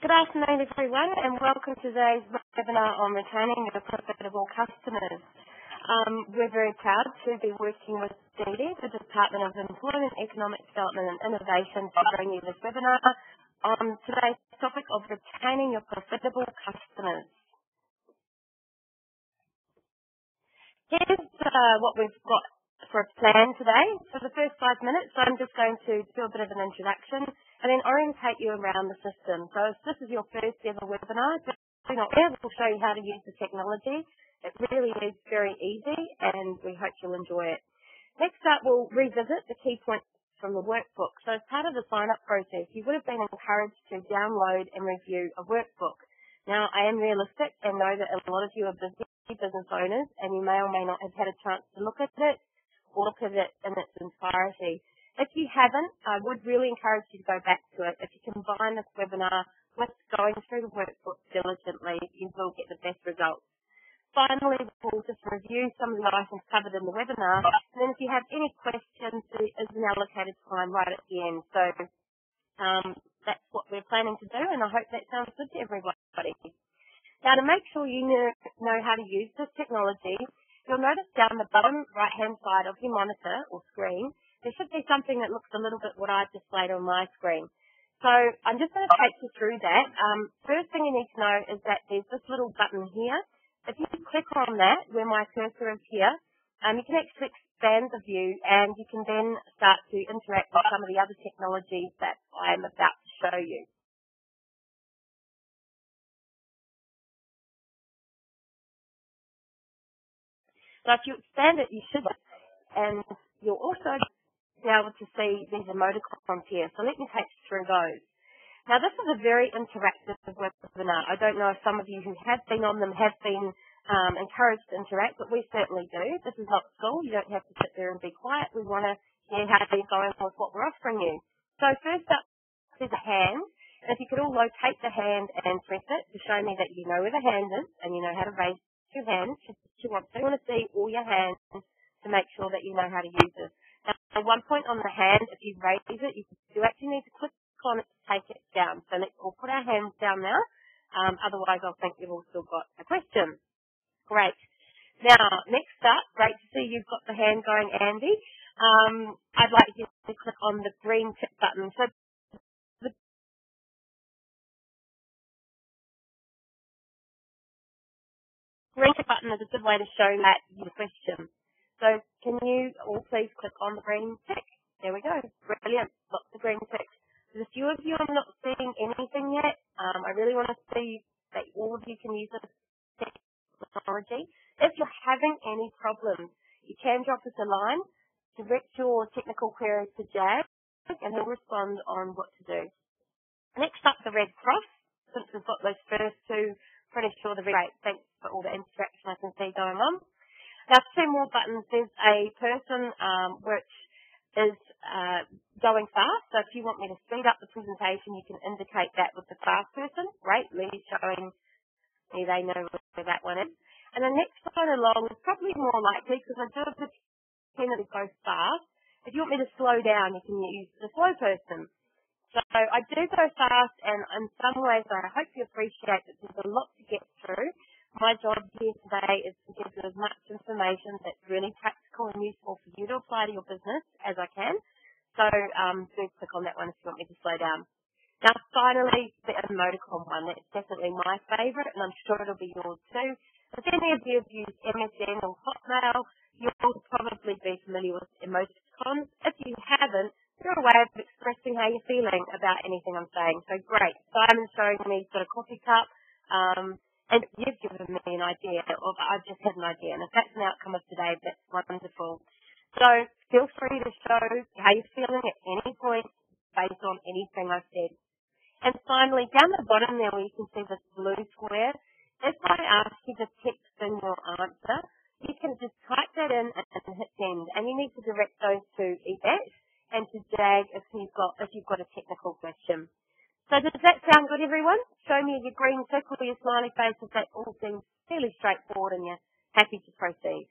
Good afternoon, everyone, and welcome to today's webinar on retaining your profitable customers. We're very proud to be working with DD, the Department of Employment, Economic Development and Innovation, to bring you this webinar on today's topic of retaining your profitable customers. Here's what we've got for a plan today. For the first 5 minutes, I'm just going to do a bit of an introduction and then orientate you around the system. So if this is your first ever webinar, we'll show you how to use the technology. It really is very easy and we hope you'll enjoy it. Next up, we'll revisit the key points from the workbook. So as part of the sign-up process, you would have been encouraged to download and review a workbook. Now, I am realistic and know that a lot of you are busy business owners and you may or may not have had a chance to look at it or look at it in its entirety. If you haven't, I would really encourage you to go back to it. If you combine this webinar with going through the workbook diligently, you will get the best results. Finally, we'll just review some of the items covered in the webinar, and then if you have any questions, there is an allocated time right at the end. So that's what we're planning to do, and I hope that sounds good to everybody. Now, to make sure you know how to use this technology, you'll notice down the bottom right-hand side of your monitor or screen, there should be something that looks a little bit what I've displayed on my screen. So I'm just going to take you through that. First thing you need to know is that there's this little button here. If you click on that, where my cursor is here, you can actually expand the view and you can then start to interact with some of the other technologies that I'm about to show you. So if you expand it, you should, and you'll also be able to see these emoticons here. So let me take you through those. Now, this is a very interactive webinar. I don't know if some of you who have been on them have been encouraged to interact, but we certainly do. This is not school. You don't have to sit there and be quiet. We want to hear how you're going with what we're offering you. So first up, there's a hand. And if you could all locate the hand and press it to show me that you know where the hand is and you know how to raise your hand. You want to see all your hands to make sure that you know how to use this. Now, at one point on the hand, if you raise it, you actually need to click on it to take it down. So let's all put our hands down now. Otherwise, I'll think you've all still got a question. Great. Now, next up, great to see you've got the hand going, Andy. I'd like you to click on the green tick button. So the green tick button is a good way to show that your question. So can you all please click on the green tick? There we go. Brilliant. Lots of green ticks. There's a few of you I'm not seeing anything yet. I really want to see that all of you can use this technology. If you're having any problems, you can drop us a line, direct your technical query to Jag, and he'll respond on what to do. Next up, the red cross. Since we've got those first two, pretty sure the red. Thanks for all the interaction I can see going on. Now, two more buttons. There's a person which is going fast. So if you want me to speed up the presentation, you can indicate that with the fast person. Great. Lee's showing me they know where that one is. And the next one along is probably more likely because I do pretend that it goes fast. If you want me to slow down, you can use the slow person. So I do go fast, and in some ways I hope you appreciate that there's a lot to get through. My job here today is to give you as much information that's really practical and useful for you to apply to your business as I can. So do click on that one if you want me to slow down. Now, finally, the emoticon one. That's definitely my favourite, and I'm sure it'll be yours too. If any of you have used MSN or Hotmail, you'll probably be familiar with emoticons. If you haven't, they're a way of expressing how you're feeling about anything I'm saying. So great. Simon's showing me he's got a coffee cup. And you've given me an idea, or I've just had an idea. And if that's an outcome of today, that's wonderful. So feel free to show how you're feeling at any point based on anything I've said. And finally, down the bottom there where you can see this blue square, if I ask you to text in your answer, you can just type that in and hit send. And you need to direct those to Yvette and to Jag if you've got a technical question. So does that sound good, everyone? Show me your green tick or your smiley face if that all seems fairly straightforward and you're happy to proceed.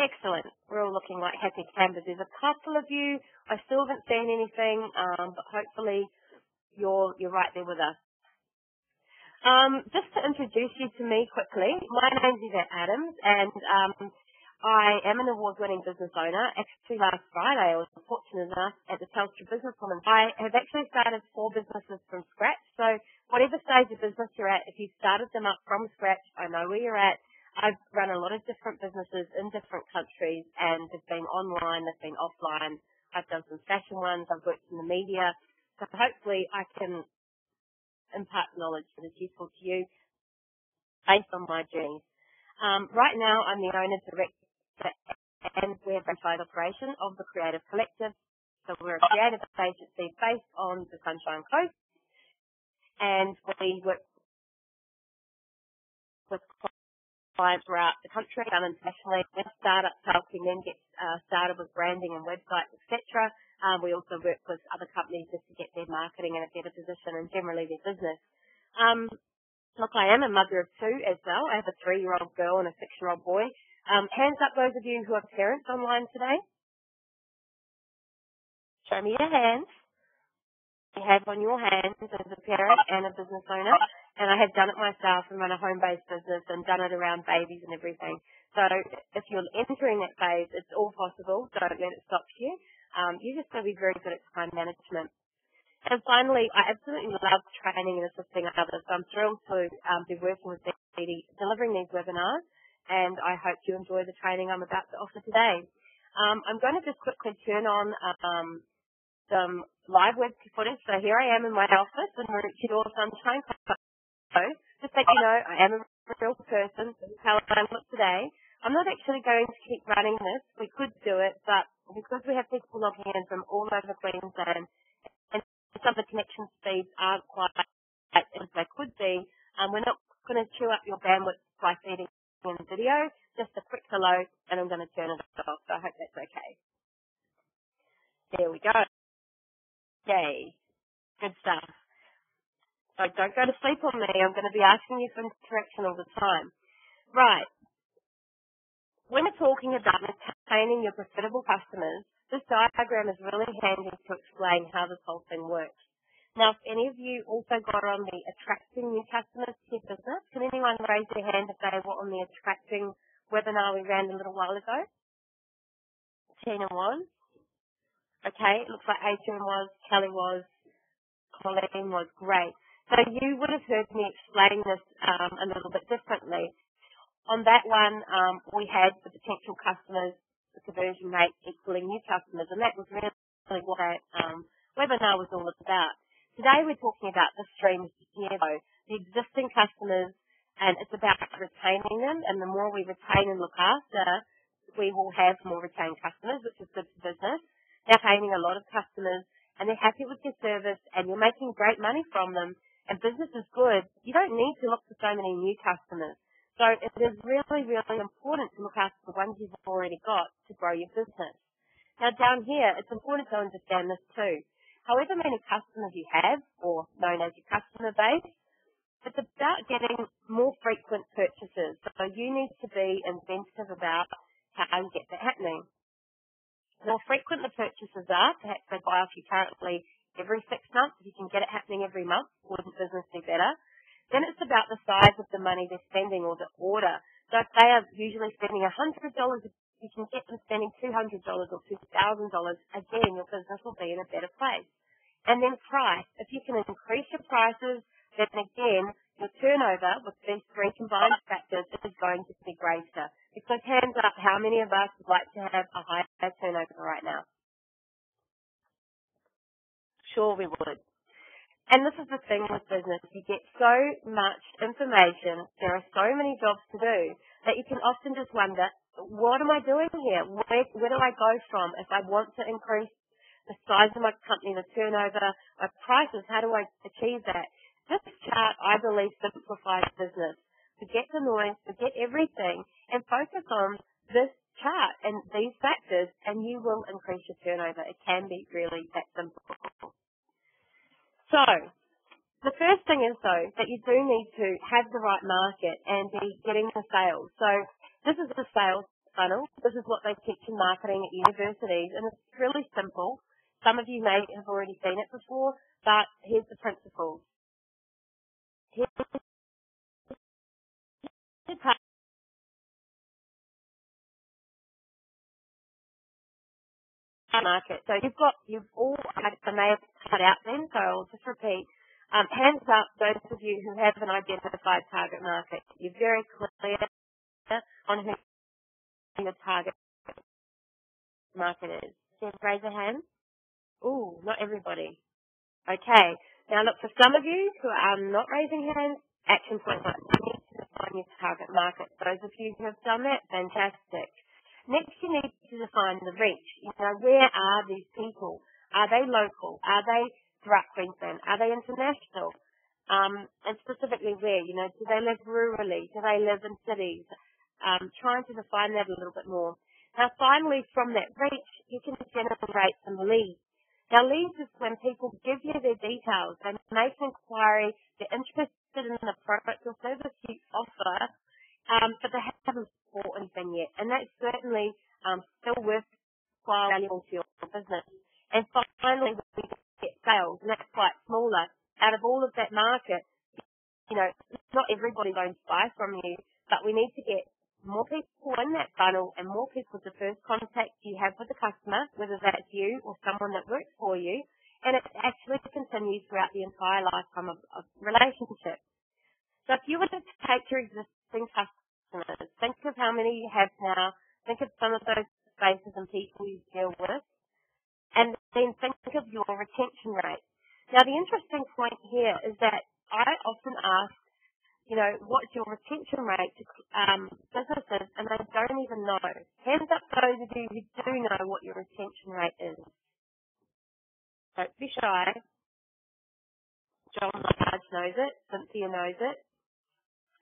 Excellent. We're all looking like happy campers. There's a couple of you. I still haven't seen anything, but hopefully you're right there with us. Just to introduce you to me quickly, my name's Yvette Adams, and I am an award-winning business owner. Actually, last Friday, I was fortunate enough at the Telstra Businesswoman. I have actually started 4 businesses from scratch. So whatever stage of business you're at, if you started them up from scratch, I know where you're at. I've run a lot of different businesses in different countries, and they've been online, they've been offline. I've done some fashion ones, I've worked in the media. So hopefully I can impart knowledge that is useful to you based on my journey. Right now, I'm the owner, director, and web website operation of the Creative Collective. So we're a creative agency based on the Sunshine Coast, and we work with clients throughout the country and internationally. With startups helping them get started with branding and websites, etc. We also work with other companies just to get their marketing in a better position and generally their business. Look, I am a mother of 2 as well. I have a 3-year-old girl and a 6-year-old boy. Hands up those of you who are parents online today. Show me your hands. You have on your hands as a parent and a business owner. And I have done it myself and run a home-based business and done it around babies and everything. So if you're entering that phase, it's all possible. Don't let it stop you. You just got to be very good at time management. And finally, I absolutely love training and assisting others. So I'm thrilled to be working with Dee, delivering these webinars, and I hope you enjoy the training I'm about to offer today. I'm going to just quickly turn on some live web footage. So here I am in my office in Maroochydore Sunshine Coast. Just so you know, I am a real person. This is how I look today. I'm not actually going to keep running this. We could do it, but because we have people logging in from all over Queensland, and some of the connection speeds aren't quite as they could be, we're not going to chew up your bandwidth by feeding in the video. Just a quick hello, and I'm going to turn it off. So I hope that's okay. There we go. Yay. Good stuff. So don't go to sleep on me. I'm going to be asking you for interaction all the time. Right. When we're talking about maintaining your profitable customers, this diagram is really handy to explain how this whole thing works. Now, if any of you also got on the attracting new customers to your business, can anyone raise their hand if they were on the attracting webinar we ran a little while ago? Tina was. Okay, it looks like Adrian was, Kelly was, Colleen was. Great. So you would have heard me explain this a little bit differently. On that one, we had the potential customers, the conversion rate equaling new customers, and that was really what that webinar was all about. Today we're talking about the streams here, though, the existing customers, and it's about retaining them, and the more we retain and look after, we will have more retained customers, which is good for business. They're retaining a lot of customers, and they're happy with your service, and you're making great money from them, and business is good. You don't need to look for so many new customers. So it is really, really important to look after the ones you've already got to grow your business. Now down here, it's important to understand this too. However many customers you have, or known as your customer base, it's about getting more frequent purchases. So you need to be inventive about how you get that happening. The more frequent the purchases are, perhaps they buy off you currently every 6 months. If you can get it happening every month, wouldn't business do better? Then it's about the size of the money they're spending or the order. So if they are usually spending $100, you can get them spending $200 or $2,000, again, your business will be in a better place. And then price. If you can increase your prices, then again, your turnover with these 3 combined factors is going to be greater. Because hands up, how many of us would like to have a higher turnover right now? Sure we would. And this is the thing with business. You get so much information, there are so many jobs to do, that you can often just wonder, what am I doing here? Where do I go from? If I want to increase the size of my company, the turnover, my prices, how do I achieve that? This chart, I believe, simplifies business. Forget the noise, forget everything, and focus on this chart and these factors, and you will increase your turnover. It can be really that simple. So, the first thing is, though, that you do need to have the right market and be getting the sales. So, this is the sales funnel. This is what they teach in marketing at universities, and it's really simple. Some of you may have already seen it before, but here's the principles. Here's market. So you've all, I may have cut out then, so I'll just repeat. Hands up, those of you who have an identified target market. You're very clear on who your target market is. Just raise a hand. Ooh, not everybody. Okay. Now look, for some of you who are not raising hands, action point one. You need to define your target market. Those of you who have done that, fantastic. Next, you need to define the reach. You know, where are these people? Are they local? Are they throughout Queensland? Are they international? And specifically where? You know, do they live rurally? Do they live in cities? Trying to define that a little bit more. Now, finally, from that reach, you can generate some leads. Now, leads is when people give you their details. They make an inquiry. They're interested in the product or service you offer, but they haven't bought anything yet. And that's certainly still worthwhile, valuable to your business. And finally, we get sales, and that's quite smaller. Out of all of that market, you know, not everybody going to buy from you, but we need to get more people in that funnel and more people the first contact you have with the customer, whether that's you or someone that works for you, and it actually continues throughout the entire lifetime of relationship. So if you were to take your existing customers, think of how many you have now, think of some of those spaces and people you deal with, and then think of your retention rate. Now the interesting point here is that I often ask, you know, what's your retention rate to businesses, and they don't even know. Hands up those of you who do know what your retention rate is. Don't be shy. John Large knows it. Cynthia knows it.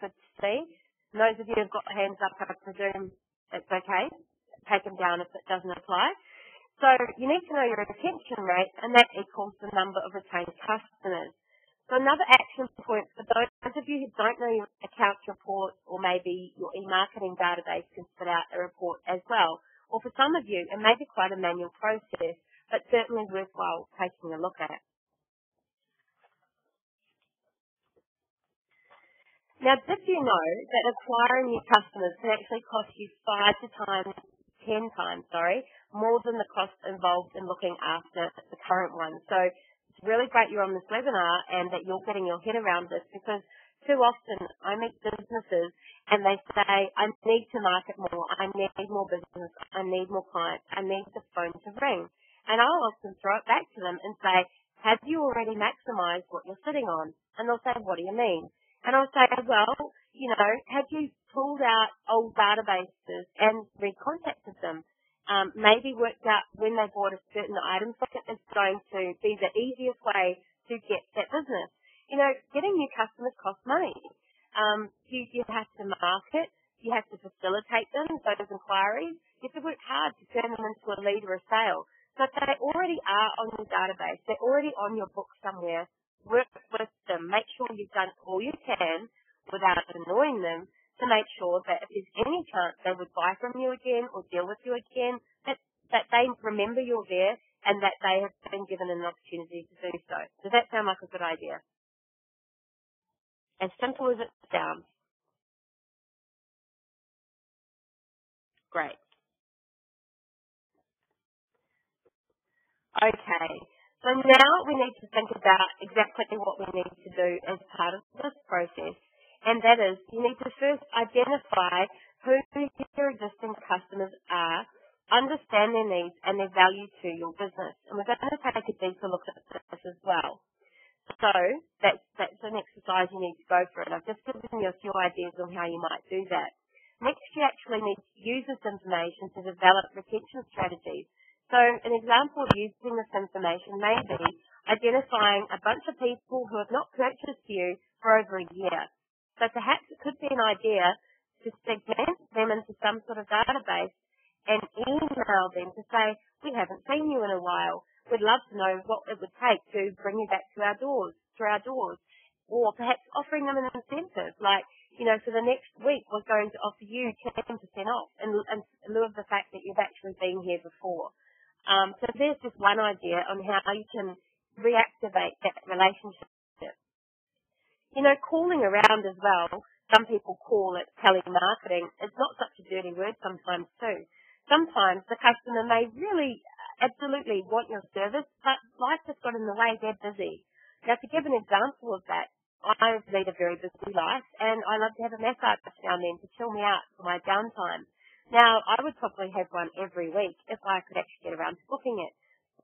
Good to see. And those of you who have got hands up, I presume it's okay. Take them down if it doesn't apply. So you need to know your retention rate, and that equals the number of retained customers. So another action point for those of you who don't know your accounts report, or maybe your e-marketing database can spit out a report as well. Or for some of you, it may be quite a manual process, but certainly worthwhile taking a look at. Now, did you know that acquiring new customers can actually cost you 10 times, more than the cost involved in looking after the current one? So it's really great you're on this webinar and that you're getting your head around this, because too often I meet businesses and they say, I need to market more, I need more business, I need more clients, I need the phone to ring. And I'll often throw it back to them and say, have you already maximised what you're sitting on? And they'll say, what do you mean? And I'll say, well, you know, have you pulled out old databases and recontacted them? Maybe worked out when they bought a certain item, so it's going to be the easiest way to get that business. You know, getting new customers costs money. You have to market, you have to facilitate them, those inquiries. You have to work hard to turn them into a lead or a sale. So if they already are on your database, they're already on your book somewhere, work with them. Make sure you've done all you can without annoying them, to make sure that if there's any chance they would buy from you again or deal with you again, that they remember you're there and that they have been given an opportunity to do so. Does that sound like a good idea? As simple as it sounds. Great. Okay. So now we need to think about exactly what we need to do as part of this process. And that is, you need to first identify who your existing customers are, understand their needs and their value to your business. And we're going to take a deeper look at this as well. So that's an exercise you need to go through. And I've just given you a few ideas on how you might do that. Next, you actually need to use this information to develop retention strategies. So an example of using this information may be identifying a bunch of people who have not purchased you for over a year. So perhaps it could be an idea to segment them into some sort of database and email them to say, we haven't seen you in a while. We'd love to know what it would take to bring you back to our doors, Or perhaps offering them an incentive, like, you know, for the next week we're going to offer you 10% off in lieu of the fact that you've actually been here before. So there's just one idea on how you can reactivate that relationship. You know, calling around as well, some people call it telemarketing. It's not such a dirty word sometimes too. Sometimes the customer may really absolutely absolutely want your service, but life has got in the way. They're busy. Now, to give an example of that, I lead a very busy life, and I love to have a massage now and then to chill me out for my downtime. Now, I would probably have one every week if I could actually get around to booking it.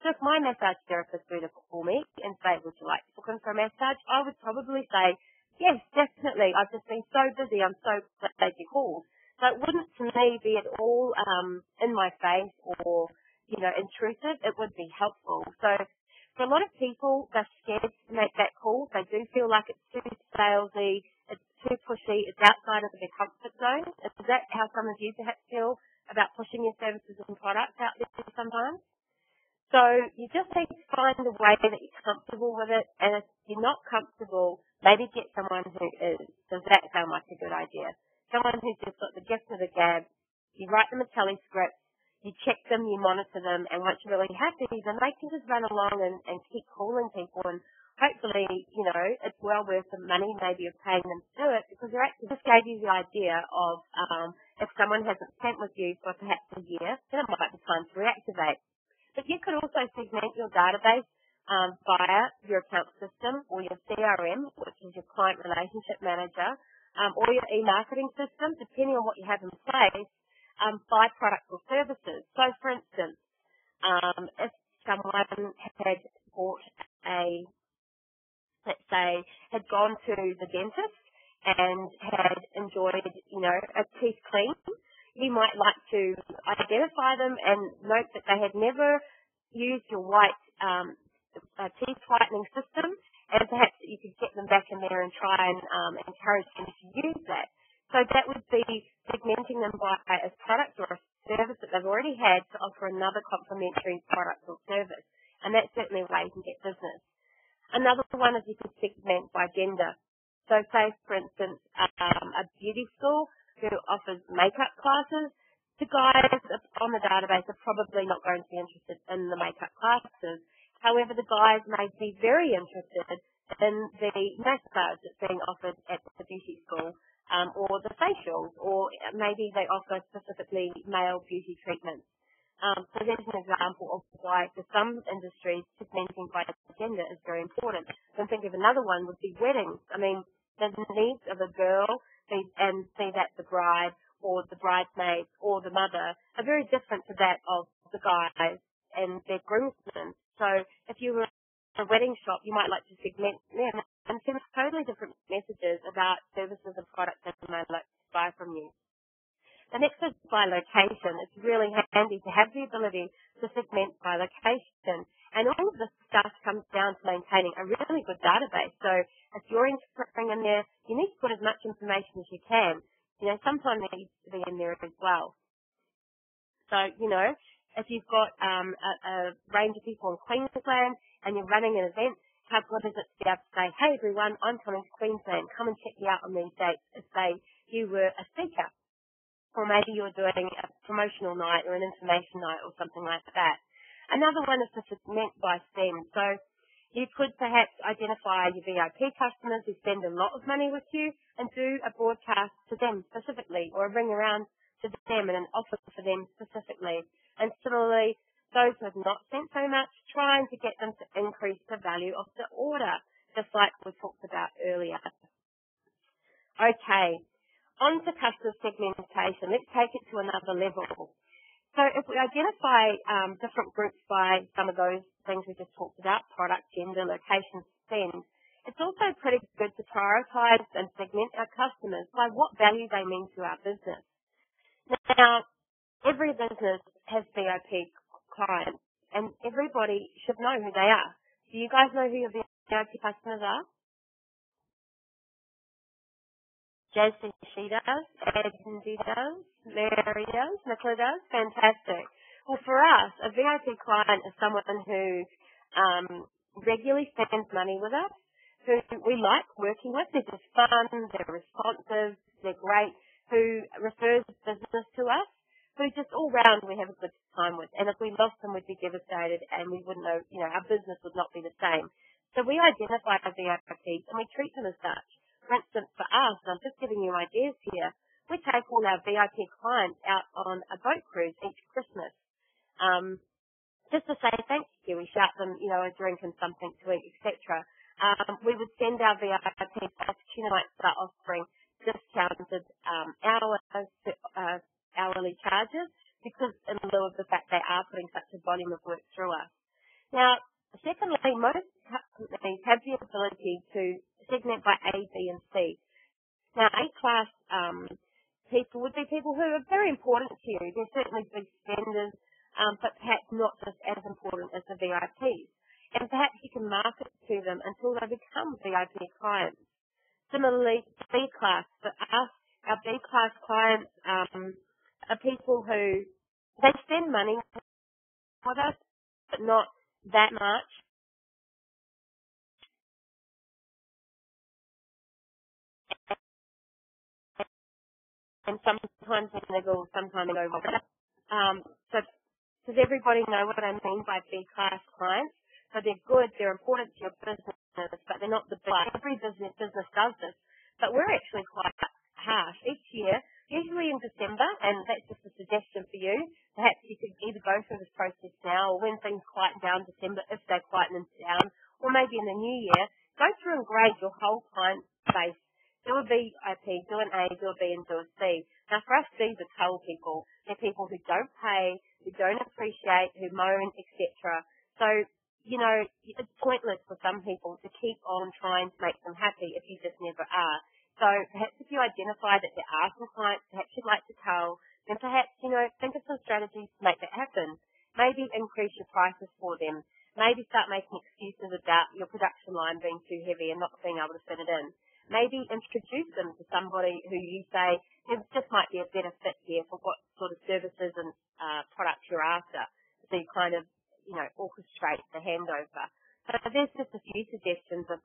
So if my massage therapist were to call me and say, would you like to book in for a massage, I would probably say, yes, definitely. I've just been so busy. I'm so glad you called. So it wouldn't, to me, be at all in my face or, intrusive. It would be helpful. So for a lot of people, they're scared to make that call. They do feel like it's too salesy, it's too pushy, it's outside of their comfort zone. Is that how some of you perhaps feel about pushing your services and products out there sometimes? So you just need to find a way that you're comfortable with it, and if you're not comfortable, maybe get someone who is. Does that sound like a good idea? Someone who's just got the gift of the gab. You write them a telescript, you check them, you monitor them, and once you're really happy, then they can just run along and keep calling people, and hopefully, it's well worth the money maybe of paying them to do it, because they're actually just gave you the idea of if someone hasn't spent with you for perhaps a year, then it might be time to reactivate. But you could also segment your database via your account system or your CRM, which is your client relationship manager, or your e-marketing system, depending on what you have in place, by products or services. So, for instance, if someone had bought let's say, had gone to the dentist and had enjoyed, a teeth clean, you might like to identify them and note that they had never used your white teeth whitening system, and perhaps you could get them back in there and try and encourage them to use that. So that would be segmenting them by a product or a service that they've already had to offer another complementary product or service. And that's certainly a way you can get business. Another one is you can segment by gender. So say, for instance, a beauty school who offers makeup classes. The guys on the database are probably not going to be interested in the makeup classes. However, the guys may be very interested in the massage that's being offered at the beauty school, or the facials, or maybe they offer specifically male beauty treatments. So there's an example of why for some industries segmenting by gender is very important. And think of another one would be weddings. I mean, the needs of a girl, and be that the bride or the bridesmaid or the mother, are very different to that of the guys and their groomsmen. So if you were a wedding shop, you might like to segment them and send totally different messages about services and products that they might like to buy from you. The next is by location. It's really handy to have the ability to segment by location. And all of this stuff comes down to maintaining a really good database. So if you're entering in there, you need to put as much information as you can. Sometimes it needs to be in there as well. So, if you've got a range of people in Queensland and you're running an event, how good is it to be able to say, hey everyone, I'm coming to Queensland, come and check me out on these dates, if say you were a speaker. Or maybe you're doing a promotional night or an information night or something like that. Another one is to segment by spend. So you could perhaps identify your VIP customers who spend a lot of money with you and do a broadcast to them specifically, or a ring around to them and an offer for them specifically. And similarly, those who have not spent so much, trying to get them to increase the value of the order, just like we talked about earlier. Okay. On to customer segmentation. Let's take it to another level. So if we identify different groups by some of those things we just talked about, product, gender, location, spend, it's also pretty good to prioritize and segment our customers by what value they mean to our business. Now, every business has VIP clients, and everybody should know who they are. Do you guys know who your VIP customers are? Jazz says she does, Andy does, Mary does, Nicola does. Fantastic. Well, for us, a VIP client is someone who regularly spends money with us, who we like working with. They're just fun, they're responsive, they're great, who refers business to us, who just all round we have a good time with. And if we lost them, we'd be devastated and we wouldn't know, our business would not be the same. So we identify our VIPs and we treat them as such. For instance, for us, and I'm just giving you ideas here, we take all our VIP clients out on a boat cruise each Christmas. just to say thank you. We shout them, a drink and something to eat, etc. We would send our VIPs opportunity like start offering discounted hourly charges because in lieu of the fact they are putting such a volume of work through us. Now, secondly, most companies have the ability to segment by A, B, and C. Now, A-class people would be people who are very important to you. They're certainly big spenders, but perhaps not just as important as the VIPs. And perhaps you can market to them until they become VIP clients. Similarly, B-class. For us, our B-class clients are people who, they spend money with us, but not that much. And sometimes they go, sometimes they go. So does everybody know what I mean by B-class clients? So they're good, they're important to your business, but they're not the best. Every business does this. But we're actually quite harsh. Each year, usually in December, and that's just a suggestion for you, perhaps you could either go through this process now or when things quieten down December, if they quieten down, or maybe in the new year, go through and grade your whole client base. Do a VIP, do an A, do a B, and do a C. Now, for us, these are cull people. They're people who don't pay, who don't appreciate, who moan, etc. So, it's pointless for some people to keep on trying to make them happy if you just never are. So perhaps if you identify that there are some clients perhaps you'd like to cull, then perhaps, think of some strategies to make that happen. Maybe increase your prices for them. Maybe start making excuses about your production line being too heavy and not being able to fit it in. Maybe introduce them to somebody who you say, this might be a better fit here for what sort of services and products you're after. So you kind of, orchestrate the handover. So there's just a few suggestions of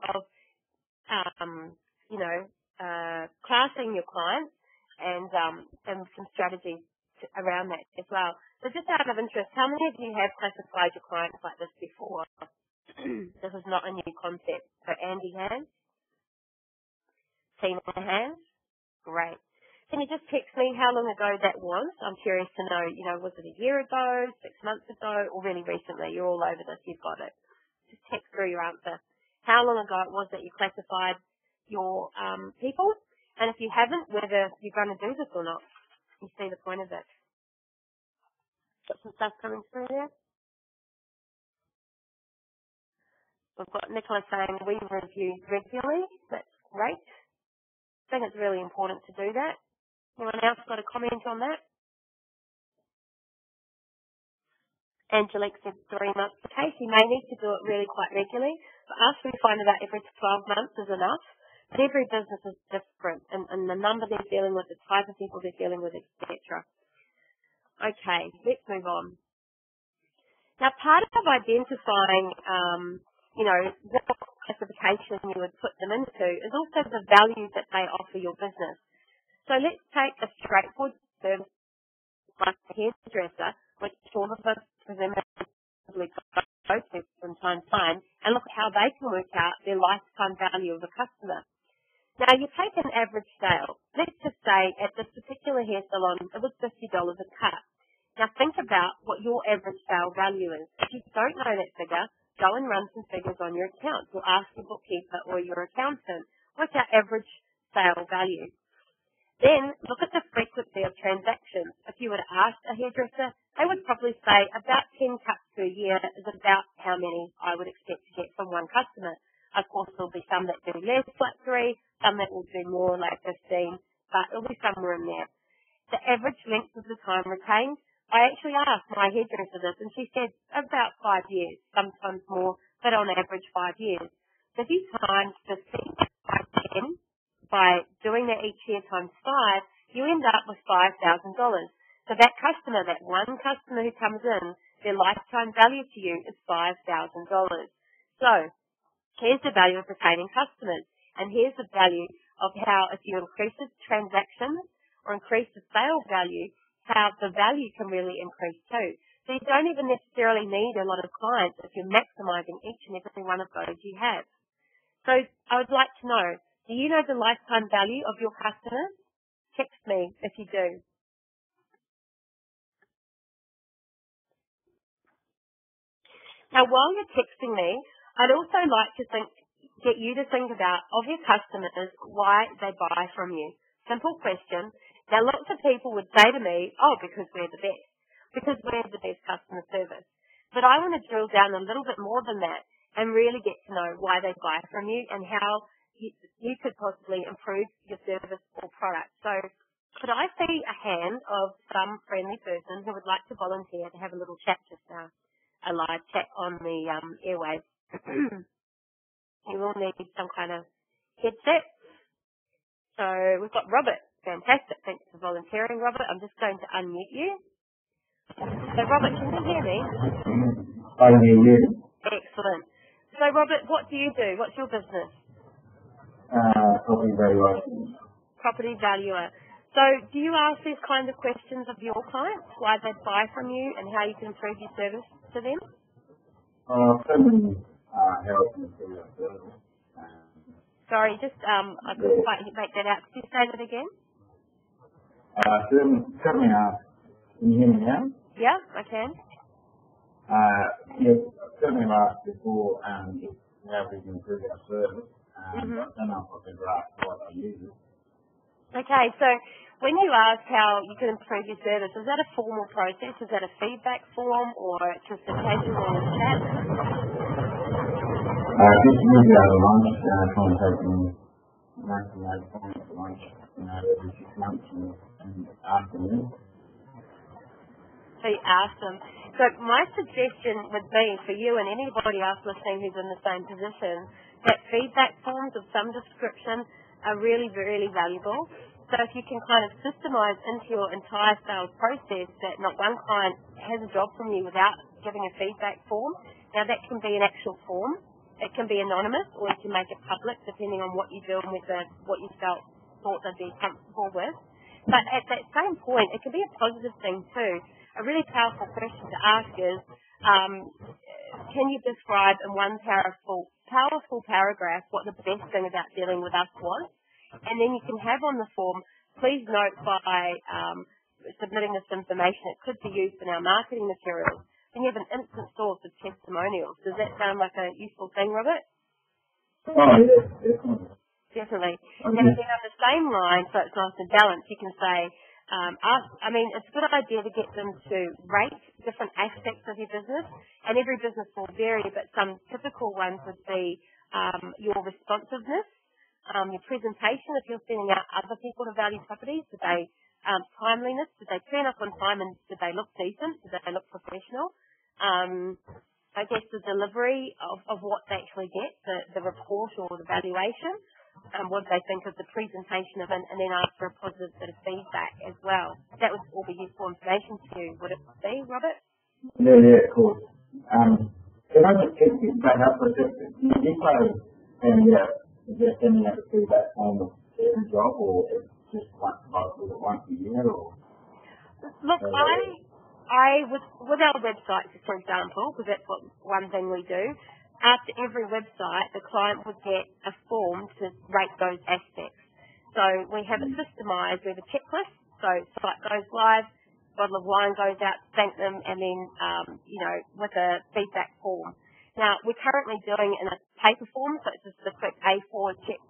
classing your clients and some strategies around that as well. So just out of interest, how many of you have classified your clients like this before? This is not a new concept. So Andy has? Tina has? Great. Can you just text me how long ago that was? I'm curious to know, was it a year ago, 6 months ago, or really recently? You're all over this. You've got it. Just text through your answer. How long ago it was that you classified your people? And if you haven't, whether you're going to do this or not. You see the point of it. Got some stuff coming through there? We've got Nicola saying we review regularly. That's great. I think it's really important to do that. Anyone else got a comment on that? Angelique said 3 months. Okay, so you may need to do it really quite regularly. For us, we find about every 12 months is enough. But every business is different, and the number they're dealing with, the type of people they're dealing with, etc. Okay, let's move on. Now, part of identifying, what classification you would put them into is also the value that they offer your business. So let's take a straightforward service like a hairdresser, which all of us presumably go to from time to time, and look at how they can work out their lifetime value of a customer. Now, you take an average sale. Let's just say at this particular hair salon, it was $50 a cut. Now, think about what your average sale value is. If you don't know that figure, go and run some figures on your account. Or ask your bookkeeper or your accountant, what's our average sale value? Then look at the frequency of transactions. If you were to ask a hairdresser, they would probably say about 10 cuts per year is about how many I would expect to get from one customer. Of course, there'll be some that do less, like 3, some that will do more, like 15, but it'll be somewhere in there. The average length of the time retained, I actually asked my hairdresser this, and she said about 5 years, sometimes more, but on average 5 years. So if you times 50 by 10, by doing that each year times 5, you end up with $5,000. So that customer, that one customer who comes in, their lifetime value to you is $5,000. So here's the value of retaining customers, and here's the value of how if you increase the transactions or increase the sale value, how the value can really increase too. So you don't even necessarily need a lot of clients if you're maximizing each and every one of those you have. So I would like to know, do you know the lifetime value of your customers? Text me if you do. Now, while you're texting me, I'd also like to get you to think about, of your customers, why they buy from you. Simple question. Now, lots of people would say to me, oh, because we're the best, because we're the best customer service. But I want to drill down a little bit more than that and really get to know why they buy from you and how you could possibly improve your service or product. So could I see a hand of some friendly person who would like to volunteer to have a little chat just now, a live chat on the airwaves? You will need some kind of headset. So we've got Robert. Fantastic. Thanks for volunteering, Robert. I'm just going to unmute you. So, Robert, can you hear me? I can hear you. Excellent. So, Robert, what do you do? What's your business? Property valuation. Property valuer. So, do you ask these kinds of questions of your clients, why they buy from you and how you can improve your service to them? Certainly help improve our service. Sorry, I couldn't quite make that out. Could you say that again? Certainly ask. Can you hear me now? Yeah, I can. Yes, certainly asked before how we can improve our service. I don't know if I could ask what I use. Okay, so when you ask how you can improve your service, is that a formal process? Is that a feedback form or just a casual chat? Just usually out of lunch, try and take them points at lunch, every 6 months and ask them. So you ask them. So my suggestion would be for you and anybody else listening who's in the same position, that feedback forms of some description are really, really valuable. So if you can kind of systemize into your entire sales process that not one client has a job from you without giving a feedback form. Now that can be an actual form. It can be anonymous, or you can make it public depending on what you're doing with what you thought they'd be comfortable with. But at that same point, it can be a positive thing too. A really powerful question to ask is, can you describe in one powerful paragraph what the best thing about dealing with us was? And then you can have on the form, please note by submitting this information, it could be used in our marketing materials. And you have an instant source of testimonials. Does that sound like a useful thing, Robert? Oh, yes, definitely. Definitely. And then on the same line, so it's nice and balanced, you can say, it's a good idea to get them to rate different aspects of your business, and every business will vary, but some typical ones would be your responsiveness, your presentation, if you're sending out other people to value properties, do they timeliness, did they turn up on time and did they look decent, did they look professional? I guess the delivery of what they actually get, the report or the valuation, what do they think of the presentation of it, and then ask for a positive bit of feedback as well. That would all be useful information to you, would it be, Robert? Yeah, of course. Can I just check this back up for a second? Did you say sending out the feedback on every job, or it's just once a year, or? Look, I with our website, for example, because that's one thing we do, after every website, the client would get a form to rate those aspects. So we have it systemized. We have a checklist. So site goes live, bottle of wine goes out, thank them, and then, with a feedback form. Now, we're currently doing it in a paper form, so it's just a quick A4 check,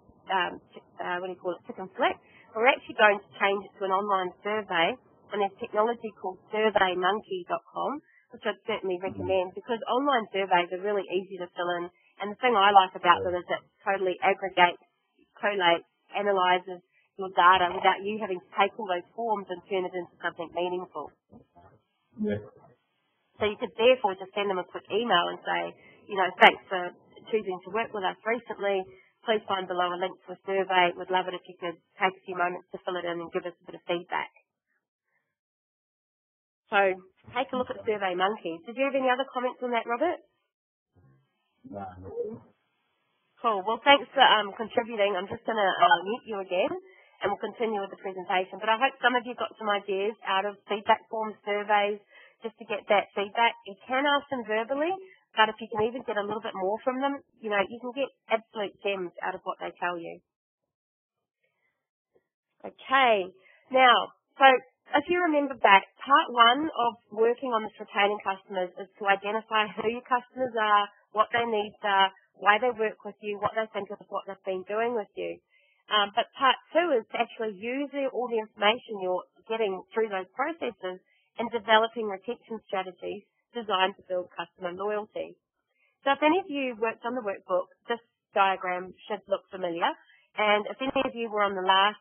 tick and flick. We're actually going to change it to an online survey, and there's technology called surveymonkey.com, which I'd certainly recommend, because online surveys are really easy to fill in, and the thing I like about them is it totally aggregates, collates, analyzes your data without you having to take all those forms and turn it into something meaningful. Yeah. So you could therefore just send them a quick email and say, thanks for choosing to work with us recently. Please find below a link to a survey. We'd love it if you could take a few moments to fill it in and give us a bit of feedback. So take a look at SurveyMonkey. Did you have any other comments on that, Robert? No. Cool. Well, thanks for contributing. I'm just going to mute you again, and we'll continue with the presentation. But I hope some of you got some ideas out of feedback forms, surveys, just to get that feedback. You can ask them verbally, but if you can even get a little bit more from them, you can get absolute gems out of what they tell you. Okay. Now, so if you remember back, part one of working on this retaining customers is to identify who your customers are, what their needs are, why they work with you, what they think of what they've been doing with you. But part two is to actually use all the information you're getting through those processes and developing retention strategies designed to build customer loyalty. So if any of you worked on the workbook, this diagram should look familiar. And if any of you were on the last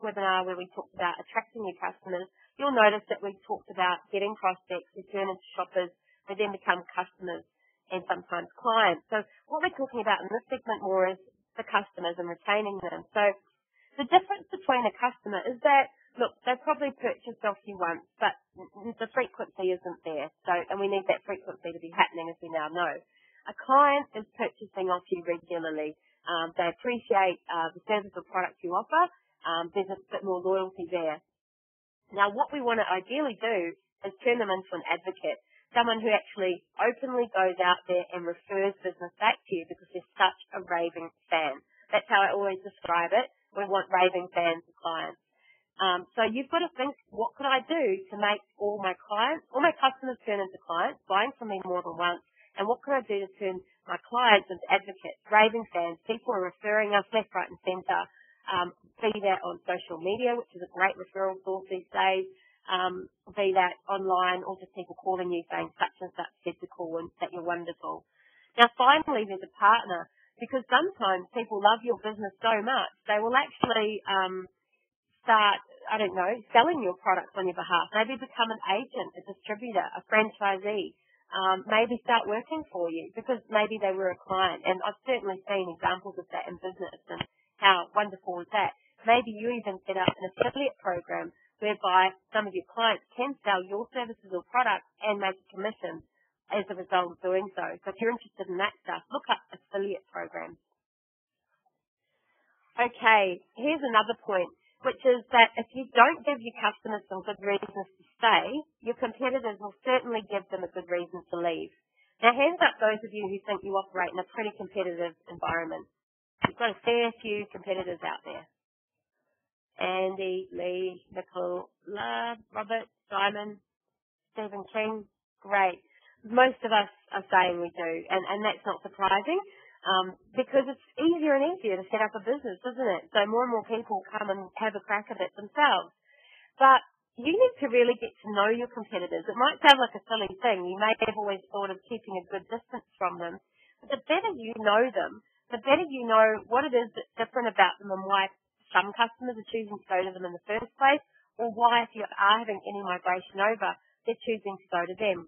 webinar where we talked about attracting new customers, you'll notice that we talked about getting prospects who turn into shoppers, who then become customers and sometimes clients. So what we're talking about in this segment more is the customers and retaining them. So the difference between a customer is that, look, they've probably purchased off you once, but the frequency isn't there. So, and we need that frequency to be happening, as we now know. A client is purchasing off you regularly. They appreciate the service or product you offer. There's a bit more loyalty there. Now, what we want to ideally do is turn them into an advocate, someone who actually openly goes out there and refers business back to you because they're such a raving fan. That's how I always describe it. We want raving fans as clients. So you've got to think, what could I do to make all my customers turn into clients, buying from me more than once? And what can I do to turn my clients into advocates, raving fans, people are referring us left, right and centre, be that on social media, which is a great referral source these days, be that online or just people calling you saying such and such said to call and that you're wonderful. Now finally there's a partner, because sometimes people love your business so much they will actually start, selling your products on your behalf. Maybe become an agent, a distributor, a franchisee. Maybe start working for you because maybe they were a client. And I've certainly seen examples of that in business, and how wonderful is that? Maybe you even set up an affiliate program whereby some of your clients can sell your services or products and make a commission as a result of doing so. So if you're interested in that stuff, look up affiliate programs. Okay, here's another point, which is that if you don't give your customers some good reasons to stay, your competitors will certainly give them a good reason to leave. Now, hands up those of you who think you operate in a pretty competitive environment. You've got a fair few competitors out there. Andy, Lee, Nicola, Robert, Simon, Stephen King, great. Most of us are saying we do, and that's not surprising. Because it's easier and easier to set up a business, isn't it? So more and more people come and have a crack at it themselves. But you need to really get to know your competitors. It might sound like a silly thing. You may have always thought of keeping a good distance from them. But the better you know them, the better you know what it is that's different about them and why some customers are choosing to go to them in the first place, or why, if you are having any migration over, they're choosing to go to them.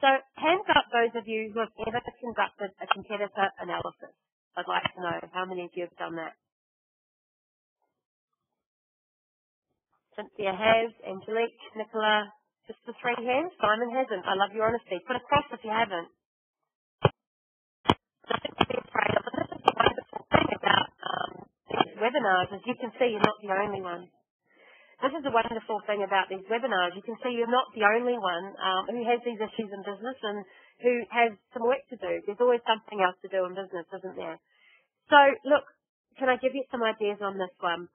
So hands up those of you who have ever conducted a competitor analysis. I'd like to know how many of you have done that. Cynthia has, Angelique, Nicola, just the 3 hands. Simon hasn't. I love your honesty. Put a cross if you haven't. Nothing to be afraid of. And this is the wonderful thing about these webinars, as you can see, you're not the only one. This is the wonderful thing about these webinars. You can see you're not the only one who has these issues in business and who has some work to do. There's always something else to do in business, isn't there? So, look, can I give you some ideas on this one?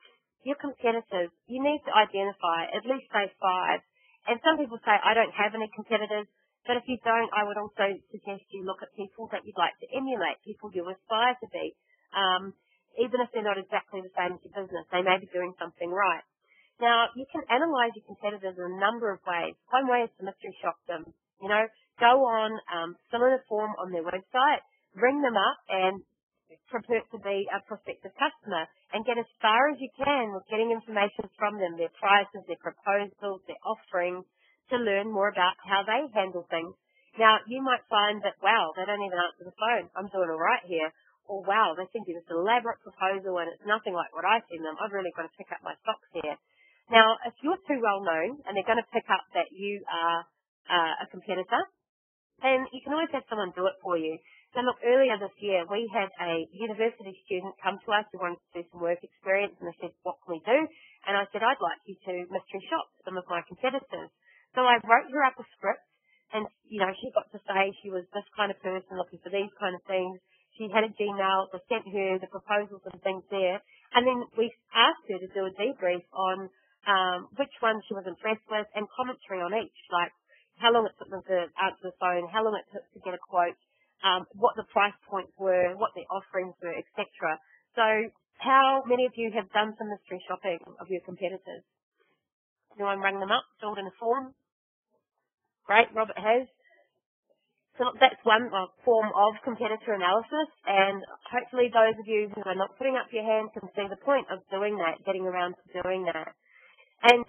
Your competitors, you need to identify at least, say, 5. And some people say, I don't have any competitors. But if you don't, I would also suggest you look at people that you'd like to emulate, people you aspire to be. Even if they're not exactly the same as your business, they may be doing something right. Now, you can analyse your competitors in a number of ways. One way is to mystery shop them. You know, go on, fill in a form on their website, ring them up and purport to be a prospective customer and get as far as you can with getting information from them, their prices, their proposals, their offerings, to learn more about how they handle things. Now, you might find that, wow, they don't even answer the phone. I'm doing all right here. Or, wow, they send you this elaborate proposal and it's nothing like what I send them. I've really got to pick up my stocks here. Now, if you're too well known and they're going to pick up that you are a competitor, then you can always have someone do it for you. So look, earlier this year, we had a university student come to us who wanted to do some work experience, and they said, what can we do? And I said, I'd like you to mystery shop some of my competitors. So I wrote her up a script, and, you know, she got to say she was this kind of person looking for these kind of things. She had a Gmail, I sent her the proposals and things there, and then we asked her to do a debrief on which one she was impressed with, and commentary on each, like how long it took them to answer the phone, how long it took to get a quote, what the price points were, what the offerings were, etc. So how many of you have done some mystery shopping of your competitors? Anyone rang them up, filled in a form? Great, Robert has. So that's one form of competitor analysis, and hopefully those of you who are not putting up your hand can see the point of doing that, getting around to doing that. And,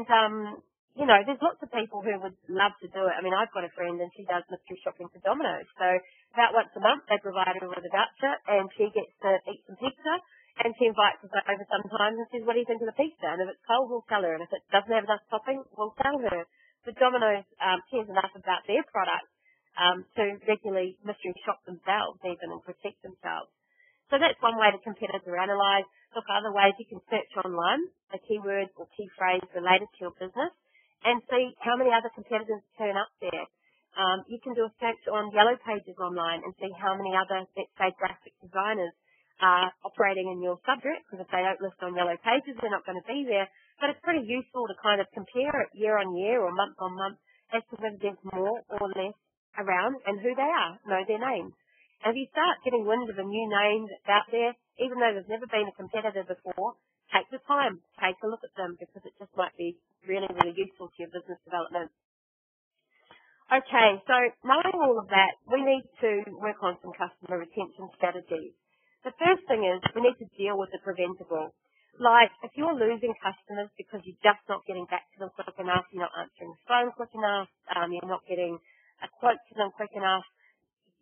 you know, there's lots of people who would love to do it. I mean, I've got a friend and she does mystery shopping for Domino's. So about once a month they provide her with a voucher and she gets to eat some pizza, and she invites us over sometimes and says, what do you think of the pizza? And if it's cold, we'll tell her. And if it doesn't have enough topping, we'll tell her. But Domino's cares enough about their product to regularly mystery shop themselves even and protect themselves. So that's one way to competitor analyse. Look, other ways you can search online a keyword or key phrase related to your business and see how many other competitors turn up there. You can do a search on Yellow Pages online and see how many other, let's say, graphic designers are operating in your subject, because if they don't list on Yellow Pages, they're not going to be there. But it's pretty useful to kind of compare it year on year or month on month as to whether there's more or less around and who they are, know their names. And if you start getting wind of a new name that's out there, even though there's never been a competitor before, take the time, take a look at them, because it just might be really, really useful to your business development. Okay, so knowing all of that, we need to work on some customer retention strategies. The first thing is we need to deal with the preventable. Like if you're losing customers because you're just not getting back to them quick enough, you're not answering the phone quick enough, you're not getting a quote to them quick enough,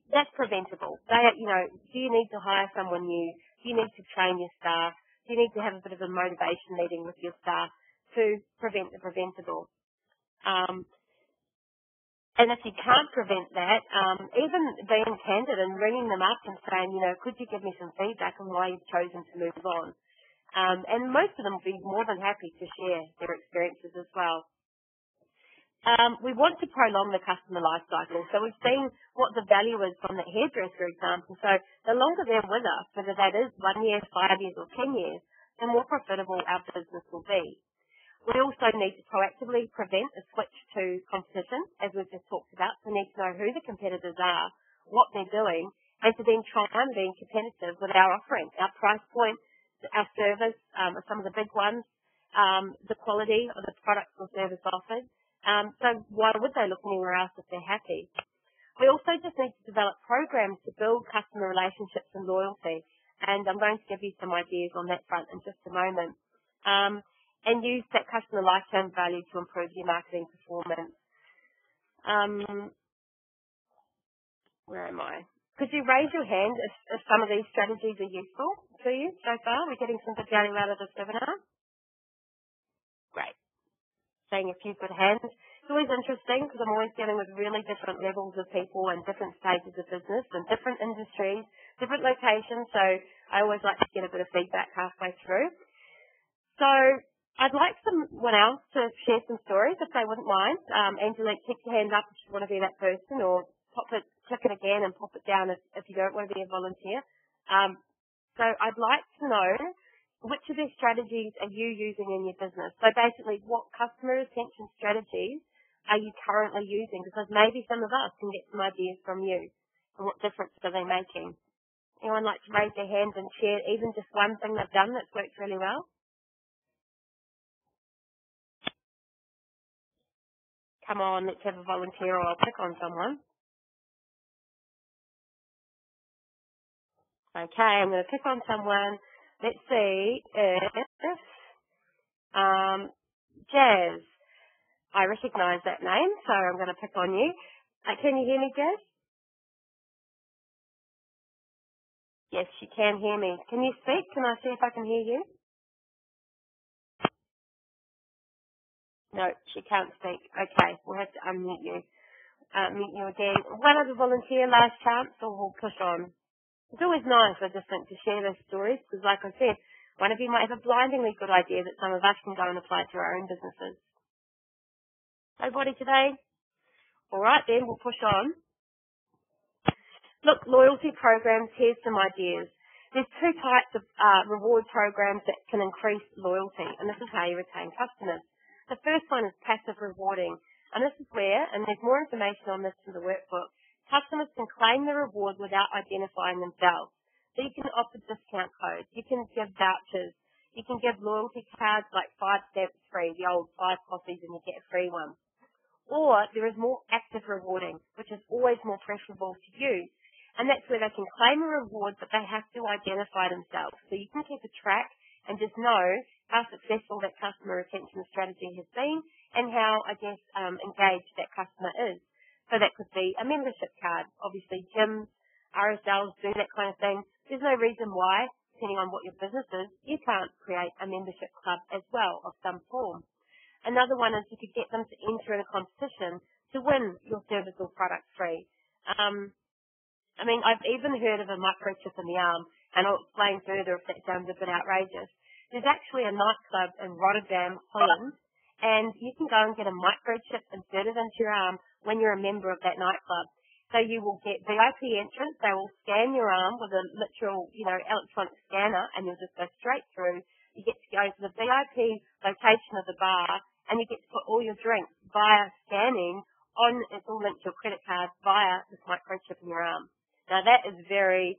that's preventable. Do you need to hire someone new? Do you need to train your staff? Do you need to have a bit of a motivation meeting with your staff to prevent the preventable? And if you can't prevent that, even being candid and ringing them up and saying, could you give me some feedback on why you've chosen to move on? And most of them will be more than happy to share their experiences as well. We want to prolong the customer life cycle. So we've seen what the value is from the hairdresser, for example. So the longer they're with us, whether that is 1 year, 5 years or 10 years, the more profitable our business will be. We also need to proactively prevent a switch to competition, as we've just talked about. We need to know who the competitors are, what they're doing, and to then try and be competitive with our offering, our price point, our service, some of the big ones, the quality of the products or service offered. So why would they look anywhere else if they're happy? We also just need to develop programs to build customer relationships and loyalty. And I'm going to give you some ideas on that front in just a moment. And use that customer lifetime value to improve your marketing performance. Where am I? Could you raise your hand if some of these strategies are useful to you so far? We're getting some good value out of this webinar. Great. Seeing a few good hands. It's always interesting because I'm always dealing with really different levels of people and different stages of business and different industries, different locations. So I always like to get a bit of feedback halfway through. So I'd like someone else to share some stories, if they wouldn't mind. Angelique, keep your hand up if you want to be that person, or click it again and pop it down if you don't want to be a volunteer. So I'd like to know, which of these strategies are you using in your business? So basically, what customer retention strategies are you currently using? Because maybe some of us can get some ideas from you. And what difference are they making? Anyone like to raise their hand and share even just one thing they've done that's worked really well? Come on, let's have a volunteer or I'll pick on someone. Okay, I'm going to pick on someone. Let's see if Jazz. I recognise that name, so I'm going to pick on you. Can you hear me, Jazz? Yes, she can hear me. Can you speak? Can I see if I can hear you? No, she can't speak. Okay, we'll have to unmute you. Mute you again. One other volunteer, last chance, or we'll push on. It's always nice, I just think, to share those stories, because like I said, one of you might have a blindingly good idea that some of us can go and apply to our own businesses. Nobody today? All right, then, we'll push on. Look, loyalty programs, here's some ideas. There's two types of reward programs that can increase loyalty, and this is how you retain customers. The first one is passive rewarding. And this is where, and there's more information on this in the workbook, customers can claim the reward without identifying themselves. So you can offer discount codes, you can give vouchers, you can give loyalty cards like 5 stamps free, the old 5 coffees and you get a free one. Or there is more active rewarding, which is always more preferable to use. And that's where they can claim a reward, but they have to identify themselves. So you can keep a track and just know how successful that customer retention strategy has been and how, engaged that customer is. So that could be a membership card. Obviously, gyms, RSLs do that kind of thing. There's no reason why, depending on what your business is, you can't create a membership club as well of some form. Another one is you could get them to enter in a competition to win your service or product free. I've even heard of a microchip in the arm, and I'll explain further if that sounds a bit outrageous. There's actually a nightclub in Rotterdam, Holland, and you can go and get a microchip inserted into your arm when you're a member of that nightclub. So you will get VIP entrance. They will scan your arm with a literal, electronic scanner, and you'll just go straight through. You get to go to the VIP location of the bar, and you get to put all your drinks via scanning on, it's all linked to your credit card via this microchip in your arm. Now that is very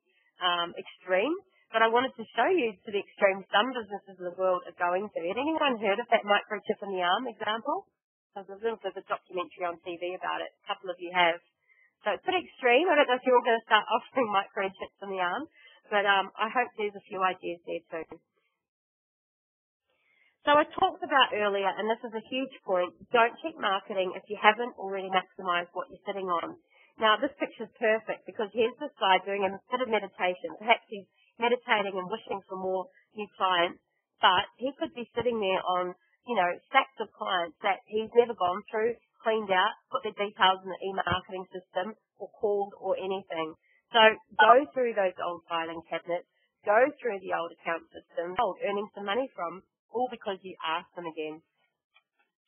extreme, but I wanted to show you to the extreme some businesses in the world are going to. Had anyone heard of that microchip in the arm example? There's a documentary on TV about it. A couple of you have. So it's pretty extreme. I don't know if you're all going to start offering microchips in the arm, but I hope there's a few ideas there too. So I talked about earlier, and this is a huge point, don't check marketing if you haven't already maximised what you're sitting on. Now, this picture's perfect because here's this guy doing a bit of meditation. Perhaps he's meditating and wishing for more new clients, but he could be sitting there on, stacks of clients that he's never gone through, cleaned out, put their details in the e-marketing system or called or anything. So go through those old filing cabinets, go through the old account system, earning some money from, all because you asked them again.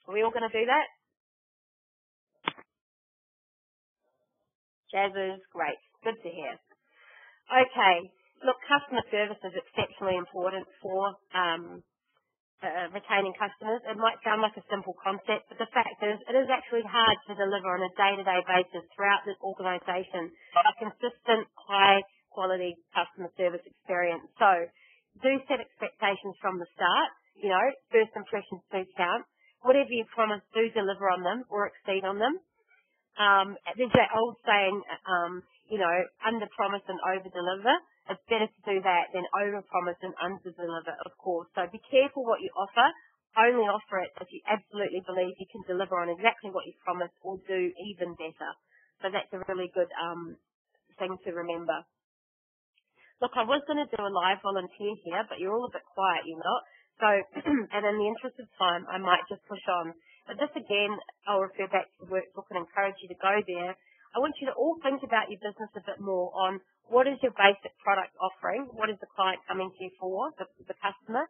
Are we all going to do that? Jazzers, great. Good to hear. Okay. Look, customer service is exceptionally important for retaining customers. It might sound like a simple concept, but the fact is it is actually hard to deliver on a day-to-day basis throughout this organisation a consistent, high-quality customer service experience. So do set expectations from the start. First impressions do count. Whatever you promise, do deliver on them or exceed on them. There's that old saying, under-promise and over-deliver. It's better to do that than over-promise and under-deliver, of course. So be careful what you offer. Only offer it if you absolutely believe you can deliver on exactly what you promised or do even better. So that's a really good thing to remember. Look, I was going to do a live volunteer here, but you're all a bit quiet, you're not. So, and in the interest of time, I might just push on. But just again, I'll refer back to the workbook and encourage you to go there. I want you to all think about your business a bit more on what is your basic product offering, what is the client coming to you for, the customer,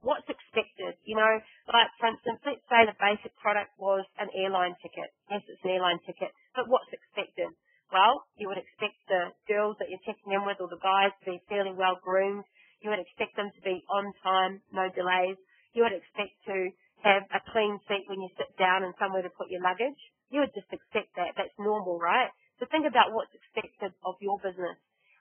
what's expected. Like for instance, let's say the basic product was an airline ticket. Yes, it's an airline ticket, but what's expected? Well, you would expect the girls that you're checking in with or the guys to be fairly well groomed. You would expect them to be on time, no delays. You would expect to have a clean seat when you sit down and somewhere to put your luggage. You would just expect that. That's normal, right? So think about what's expected of your business.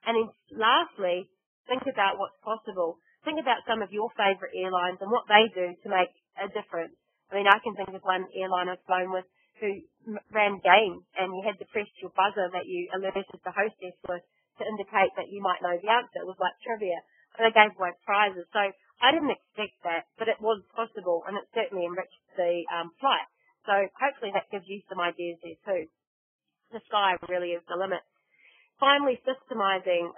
And then lastly, think about what's possible. Think about some of your favourite airlines and what they do to make a difference. I can think of one airline I've flown with who ran games, and you had to press your buzzer that you alerted the hostess with to indicate that you might know the answer. It was like trivia. And they gave away prizes. So I didn't expect that, but it was possible, and it certainly enriched the flight. So hopefully that gives you some ideas there too. The sky really is the limit. Finally, systemizing.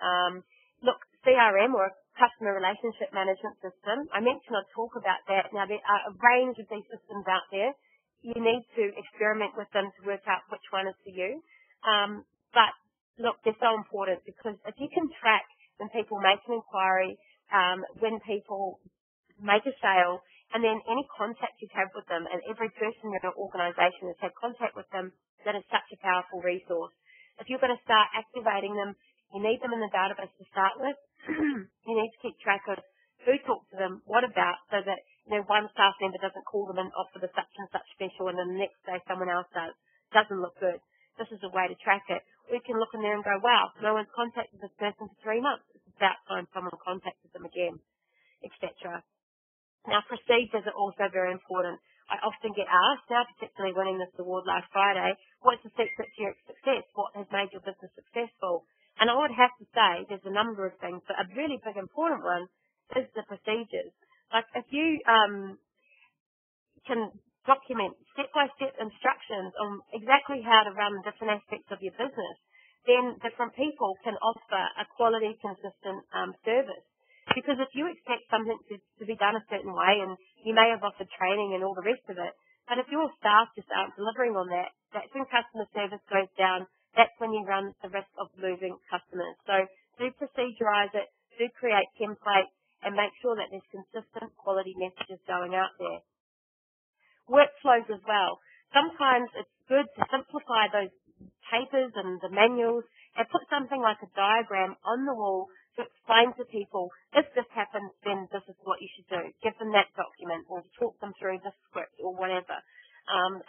Look, CRM or customer relationship management system. I mentioned I'd talk about that. Now, there are a range of these systems out there. You need to experiment with them to work out which one is for you. But look, they're so important because if you can track when people make an inquiry, when people make a sale, and then any contact you have with them, and every person in your organisation has had contact with them, that is such a powerful resource. If you're going to start activating them, you need them in the database to start with. You need to keep track of who talked to them, what about, so that one staff member doesn't call them and offer the such and such special, and then the next day someone else does. Doesn't look good. This is a way to track it. We can look in there and go, wow, no one's contacted this person for 3 months. It's about time someone contacted them again, etc. Now, procedures are also very important. I often get asked, now particularly winning this award last Friday, what's the secret to your success? What has made your business successful? And I would have to say there's a number of things, but a really big important one is the procedures. Like if you can document step-by-step instructions on exactly how to run different aspects of your business, then different people can offer a quality, consistent service. Because if you expect something to be done a certain way, and you may have offered training and all the rest of it, but if your staff just aren't delivering on that, that's when customer service goes down. That's when you run the risk of losing customers. So do procedurize it, do create templates, and make sure that there's consistent quality messages going out there. Workflows as well. Sometimes it's good to simplify those papers and the manuals and put something like a diagram on the wall to explain to people, if this happens, then this is what you should do. Give them that document or talk them through the script or whatever.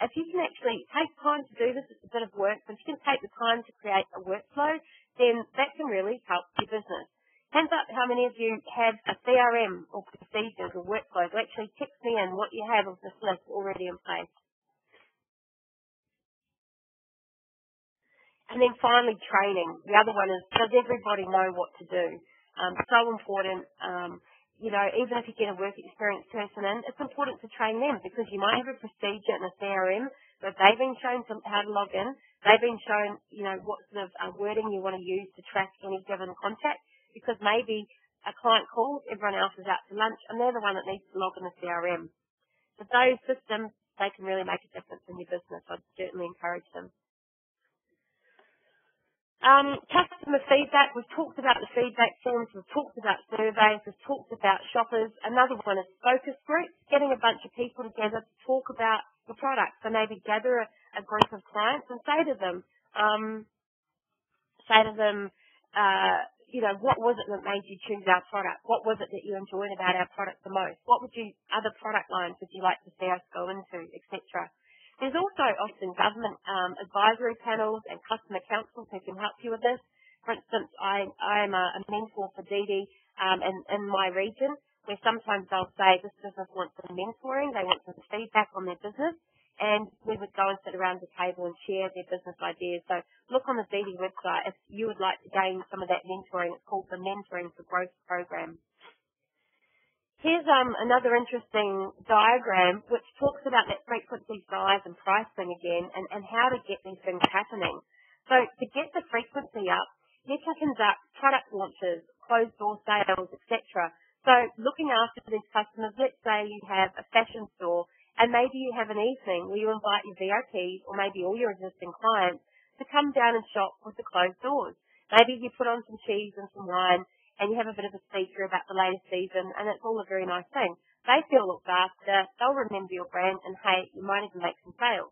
If you can actually take time to do this, it's a bit of work, but if you can take the time to create a workflow, then that can really help your business. Hands up how many of you have a CRM or procedures or workflows, or actually text me in what you have of this list already in place. And then finally, training. The other one is, does everybody know what to do? So important. Even if you get a work experienced person in, it's important to train them because you might have a procedure in a CRM, but they've been shown how to log in. They've been shown, what sort of wording you want to use to track any given contact, because maybe a client calls, everyone else is out to lunch, and they're the one that needs to log in the CRM. So those systems, they can really make a difference in your business. I'd certainly encourage them. Customer feedback, we've talked about the feedback forms, we've talked about surveys, we've talked about shoppers. Another one is focus groups, getting a bunch of people together to talk about the product. So maybe gather a group of clients and say to them, what was it that made you choose our product? What was it that you enjoyed about our product the most? What other product lines would you like to see us go into, etc. There's also often government advisory panels and customer councils who can help you with this. For instance, I am a mentor for Dee in my region, where sometimes they'll say this business wants some mentoring, they want some feedback on their business, and we would go and sit around the table and share their business ideas. So look on the Dee website if you would like to gain some of that mentoring. It's called the Mentoring for Growth program. Here's another interesting diagram which talks about that frequency, size and pricing again and how to get these things happening. So to get the frequency up, you can conduct product launches, closed door sales, etc. So looking after these customers, let's say you have a fashion store and maybe you have an evening where you invite your VIPs or maybe all your existing clients to come down and shop with the closed doors. Maybe you put on some cheese and some wine and you have a bit of a speaker about the latest season, and it's all a very nice thing. They feel looked after, they'll remember your brand, and hey, you might even make some sales.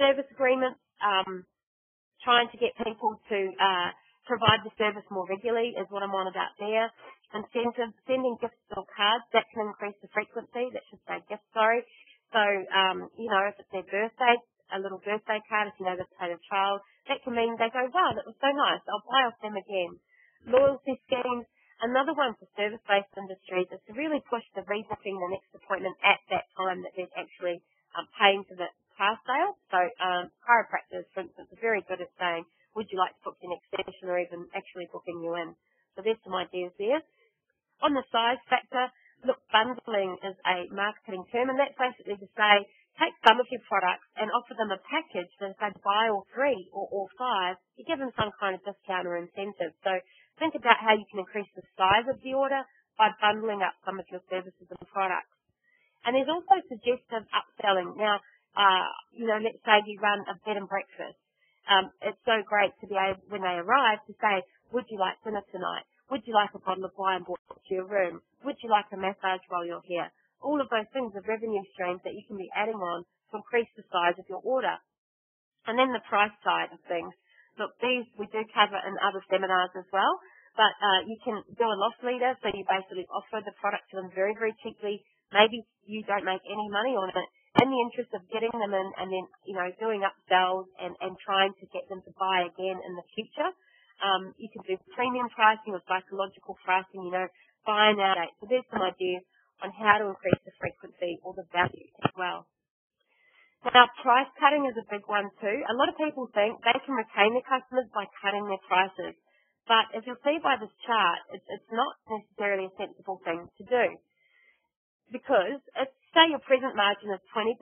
Service agreements, trying to get people to provide the service more regularly is what I'm on about there. Incentives, sending gifts or cards, that can increase the frequency, that should say gifts, sorry. So, if it's their birthday, a little birthday card, if you know they've had a child, that can mean they go, wow, that was so nice, I'll buy off them again. Loyalty schemes, another one for service-based industries is to really push the rebooking the next appointment at that time that they're actually paying for the car sale. So chiropractors, for instance, are very good at saying, would you like to book your next session, or even actually booking you in. So there's some ideas there. On the size factor, look, bundling is a marketing term, and that's basically to say, take some of your products and offer them a package that say buy all 3 or all 5. You give them some kind of discount or incentive. So think about how you can increase the size of the order by bundling up some of your services and products. And there's also suggestive upselling. Now, let's say you run a bed and breakfast. It's so great to be able, when they arrive, to say, would you like dinner tonight? Would you like a bottle of wine brought to your room? Would you like a massage while you're here? All of those things are revenue streams that you can be adding on to increase the size of your order. And then the price side of things. Look, these we do cover in other seminars as well, but you can do a loss leader, so you basically offer the product to them very, very cheaply. Maybe you don't make any money on it. In the interest of getting them in and then, doing upsells and trying to get them to buy again in the future. You can do premium pricing or psychological pricing, buy now date. So there's some ideas on how to increase the frequency or the value as well. Now, price cutting is a big one too. A lot of people think they can retain their customers by cutting their prices. But as you'll see by this chart, it's not necessarily a sensible thing to do. Because say your present margin is 20%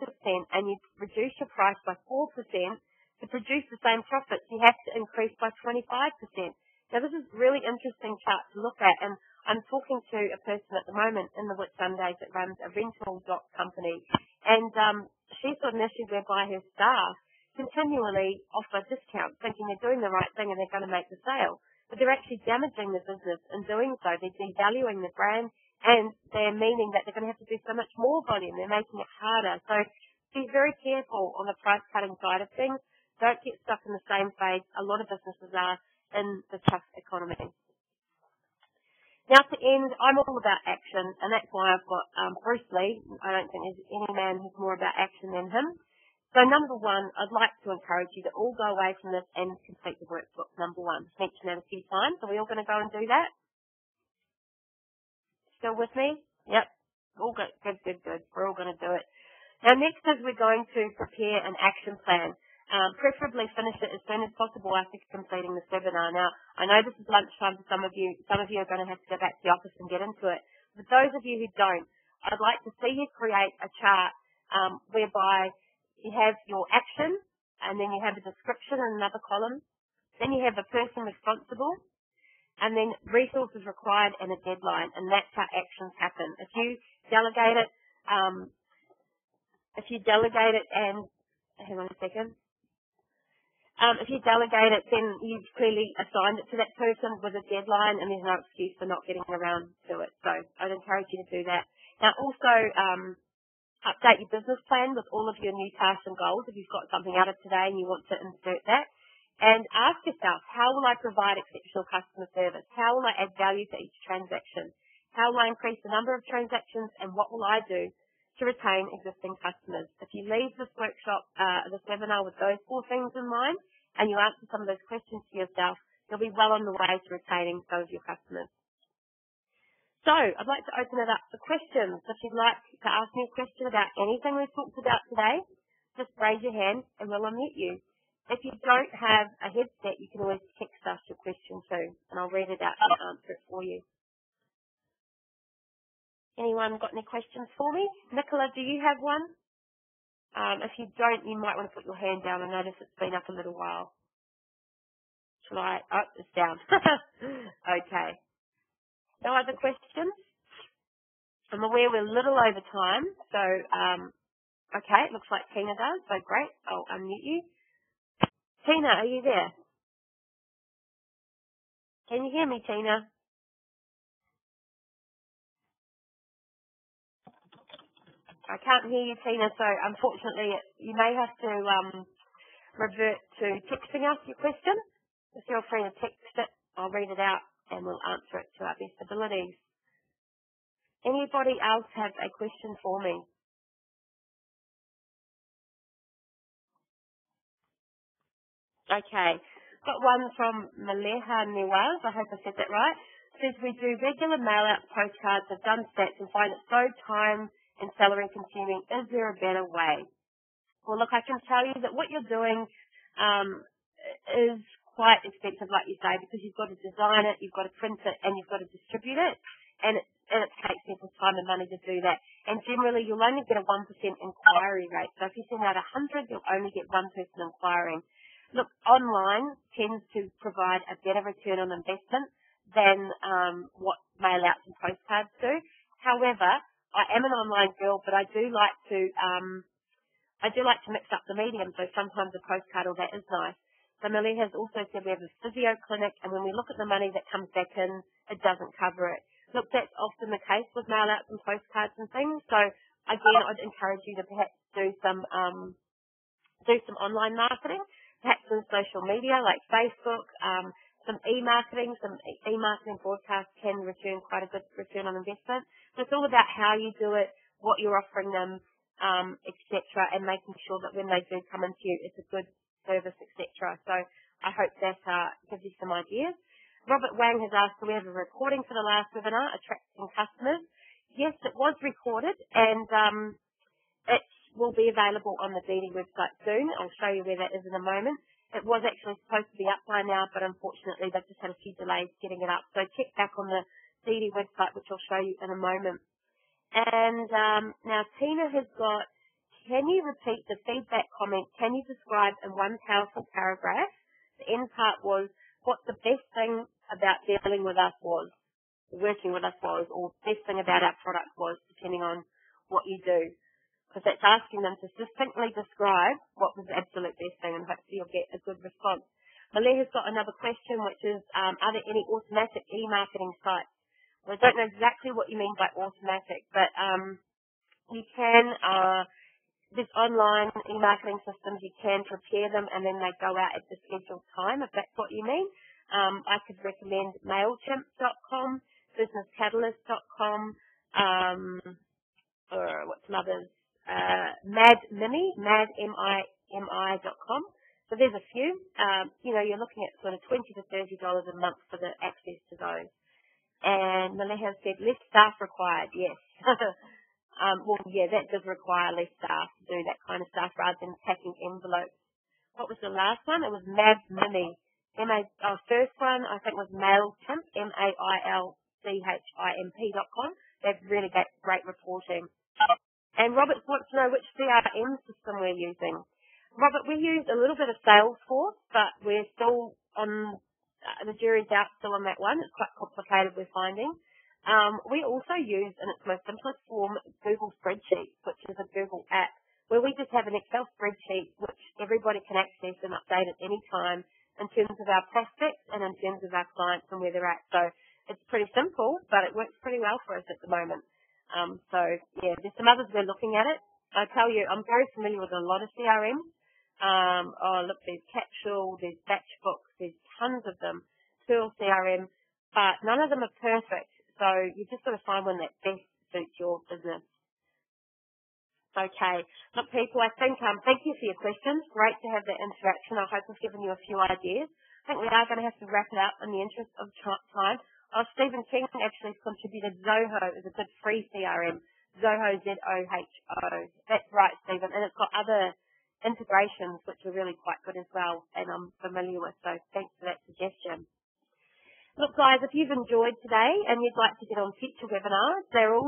and you reduce your price by 4%, to produce the same profits, you have to increase by 25%. Now, this is a really interesting chart to look at, and I'm talking to a person at the moment in the Whitsundays that runs a rental dot company, and she's got an issue whereby her staff continually offer discounts, thinking they're doing the right thing and they're going to make the sale, but they're actually damaging the business in doing so. They're devaluing the brand, and they're meaning that they're going to have to do so much more volume. They're making it harder. So be very careful on the price cutting side of things. Don't get stuck in the same phase a lot of businesses are in the tough economy. Now to end, I'm all about action, and that's why I've got Bruce Lee. I don't think there's any man who's more about action than him. So number one, I'd like to encourage you to all go away from this and complete the workbook, number one. Mention that a few times. Are we all going to go and do that? Still with me? Yep. All good, good. We're all going to do it. Now next is we're going to prepare an action plan. Preferably finish it as soon as possible after completing the webinar. Now, I know this is lunchtime for some of you. Some of you are going to have to go back to the office and get into it. For those of you who don't, I'd like to see you create a chart whereby you have your action, and then you have a description in another column. Then you have a person responsible, and then resources required and a deadline, and that's how actions happen. If you delegate it, and hang on a second. If you delegate it, then you've clearly assigned it to that person with a deadline, and there's no excuse for not getting around to it. So I'd encourage you to do that. Now, also, update your business plan with all of your new tasks and goals if you've got something out of today and you want to insert that. And ask yourself, how will I provide exceptional customer service? How will I add value to each transaction? How will I increase the number of transactions, and what will I do to retain existing customers? If you leave this workshop, this webinar with those 4 things in mind, and you answer some of those questions to yourself, you'll be well on the way to retaining some of your customers. So, I'd like to open it up for questions. If you'd like to ask me a question about anything we've talked about today, just raise your hand and we'll unmute you. If you don't have a headset, you can always text us your question too, and I'll read it out and answer it for you. Anyone got any questions for me? Nicola, do you have one? If you don't, you might want to put your hand down. I notice it's been up a little while. Shall I? Oh, it's down. Okay. No other questions? I'm aware we're a little over time, so, okay, it looks like Tina does, so great. I'll unmute you. Tina, are you there? Can you hear me, Tina? I can't hear you, Tina, so unfortunately you may have to revert to texting us your question. Just feel free to text it. I'll read it out and we'll answer it to our best abilities. Anybody else have a question for me? Okay. Got one from Maleha Niwaz. I hope I said that right. It says, we do regular mail-out postcards, have done stats and find it so time and salary consuming. Is there a better way? Well, look, I can tell you that what you're doing is quite expensive, like you say, because you've got to design it, you've got to print it, and you've got to distribute it, and it takes people time and money to do that. And generally, you'll only get a 1% inquiry rate. So if you send out 100, you'll only get one person inquiring. Look, online tends to provide a better return on investment than what mail-outs and postcards do. However, I am an online girl, but I do like to mix up the medium. So sometimes a postcard or that is nice. So Millie has also said we have a physio clinic, and when we look at the money that comes back in, it doesn't cover it. Look, that's often the case with mail-outs and postcards and things. So again, I'd encourage you to perhaps do some online marketing, perhaps in social media like Facebook, some e-marketing broadcasts can return quite a good return on investment. So it's all about how you do it, what you're offering them, etc., and making sure that when they do come into you, it's a good service, etc. So I hope that gives you some ideas. Robert Wang has asked, do we have a recording for the last webinar, Attracting Customers? Yes, it was recorded, and it will be available on the DD website soon. I'll show you where that is in a moment. It was actually supposed to be up by now, but unfortunately they've just had a few delays getting it up. So check back on the DD website, which I'll show you in a moment. And now Tina has got, can you repeat the feedback comment? Can you describe in one powerful paragraph? The end part was what the best thing about dealing with us was, working with us was, or best thing about our product was, depending on what you do. Because that's asking them to distinctly describe what was the absolute best thing, and hopefully you'll get a good response. Malay has got another question, which is, are there any automatic e-marketing sites? Well, I don't know exactly what you mean by automatic, but you can, there's online e-marketing systems, you can prepare them and then they go out at the scheduled time, if that's what you mean. I could recommend MailChimp.com, BusinessCatalyst.com, or what's some others? MadMimi.com. So there's a few. You're looking at sort of $20 to $30 a month for the access to those. And Malay has said less staff required. Yes. That does require less staff to do that kind of stuff rather than packing envelopes. What was the last one? It was MadMimi. First one, I think, was MailChimp, MailChimp.com. They've really got great reporting. And Robert wants to know which CRM system we're using. Robert, we use a little bit of Salesforce, but we're still on, the jury's out still on that one. It's quite complicated, we're finding. We also use, in its most simplest form, Google Spreadsheets, which is a Google app, where we just have an Excel spreadsheet which everybody can access and update at any time in terms of our prospects and in terms of our clients and where they're at. So it's pretty simple, but it works pretty well for us at the moment. There's some others we're looking at it. I tell you, I'm very familiar with a lot of CRMs. Look, there's Capsule, there's Batchbooks, there's tons of them, Pearl CRM, but none of them are perfect. So you've just got to find one that best suits your business. Okay. Look, people, I think, thank you for your questions. Great to have that interaction. I hope I've given you a few ideas. I think we are going to have to wrap it up in the interest of time. Stephen King actually contributed Zoho as a good free CRM. Zoho, Z-O-H-O. That's right, Stephen. And it's got other integrations which are really quite good as well and I'm familiar with. So thanks for that suggestion. Look, guys, if you've enjoyed today and you'd like to get on future webinars, they're all